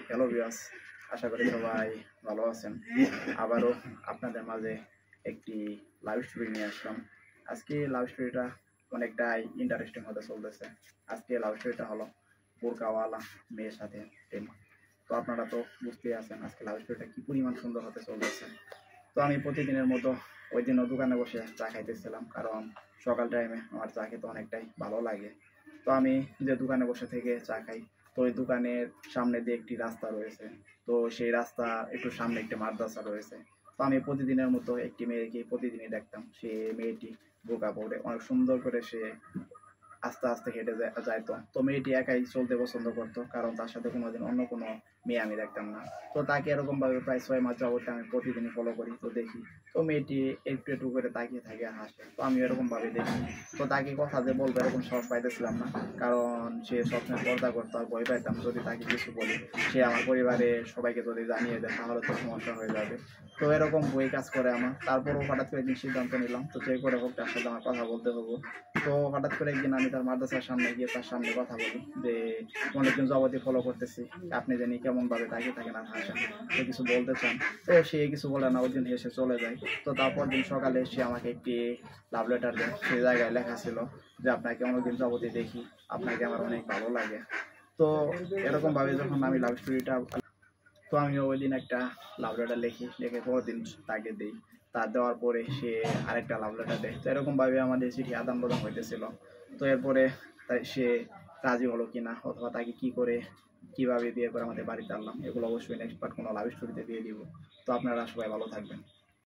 Hello viewers, আশা করি সবাই ভালো আছেন। আবারও আপনাদের মাঝে একটি লাইভ স্টোরি নিয়ে আসলাম। আজকে লাইভ স্টোরিটা অনেকটাই ইন্টারেস্টিং হতে চলতেছে। আজকে লাইভ স্টোরিটা হলো বোরকাওয়ালা মেয়ের সাথে প্রেম। তো আপনারা তো বুঝতেই আছেন আজকে লাইভ স্টোরিটা কি পরিমাণ সুন্দর হতে চলতেছে। তো আমি প্রতিদিনের মতো ওই দিনও দোকানে বসে চা খাইতেছিলাম, কারণ সকাল টাইমে আমার চা খেতে অনেকটাই ভালো লাগে। তো আমি যে দোকানে বসে থেকে চা খাই, তো ওই দোকানের সামনে দিয়ে একটি রাস্তা রয়েছে। তো সেই রাস্তা একটু সামনে একটি মাদ্রাসা রয়েছে। তো আমি প্রতিদিনের মতো একটি মেয়েকে প্রতিদিনই দেখতাম। সে মেয়েটি বোরকা পরে অনেক সুন্দর করে সে আস্তে আস্তে হেঁটে যাইতো। তো মেয়েটি একাই চলতে পছন্দ করতো, কারণ তার সাথে কোনোদিন অন্য কোনো মেয়ে আমি দেখতাম না। তো তাকে এরকম ভাবে প্রায় 6 মাস যাবত আমি প্রতিদিনই ফলো করি। তো দেখি তো মেয়েটি একটু একটু করে তাকিয়ে থাকে আর হাসে। তো আমি এরকম ভাবে দেখি। তো তাকে কথা যে বলবো এরকম সাহস পাইতেছিলাম না, কারণ সে সবসময় পর্দা করতো আর ভয় পাইতাম যদি তাকে কিছু বলি, সে আমার পরিবারের সবাইকে যদি জানিয়ে দেয় তাহলে তো সমস্যা হয়ে যাবে। তো এরকম বই কাজ করে আমার। তারপরও হঠাৎ করে একদিন সিদ্ধান্ত নিলাম, তো যে করে হোক তার সাথে আমার কথা বলতে হবো। তো হঠাৎ করে একদিন আমি তার মাদ্রাসার সামনে গিয়ে তার সামনে কথা বলি যে অনেকদিন যাবতীয় ফলো করতেছি, আপনি জানি কেমন ভাবে তাকিয়ে থাকেন আর হাসেন, তো কিছু বলতে চান। তো সে কিছু বলে না, ওই দিন হেসে চলে যায়। তো তারপর দিন সকালে সে আমাকে একটি লাভ লেটার দেয়। সেই জায়গায় লেখা ছিল যে আপনাকে অনেকদিন যাবতীয় দেখি, আপনাকে আমার অনেক ভালো লাগে। তো এরকম ভাবে যখন আমি লাভ স্টোরিটা, তো আমি ওই দিন একটা লাভ লেটার লিখে পরের দিন তাকে দিই। তার দেওয়ার পরে সে আরেকটা লাভ লেটার দেয়। তো এরকম ভাবে আমাদের চিঠি আদান প্রদান হইতেছিল। তো এরপরে তাই সে রাজি হলো কিনা, অথবা তাকে কি করে কিভাবে বিয়ে করে আমাদের বাড়িতে আনলাম, এগুলো অবশ্যই নেক্সট পার্ট কোনো লাভ স্টোরিতে দিয়ে দিব। তো আপনারা সবাই ভালো থাকবেন।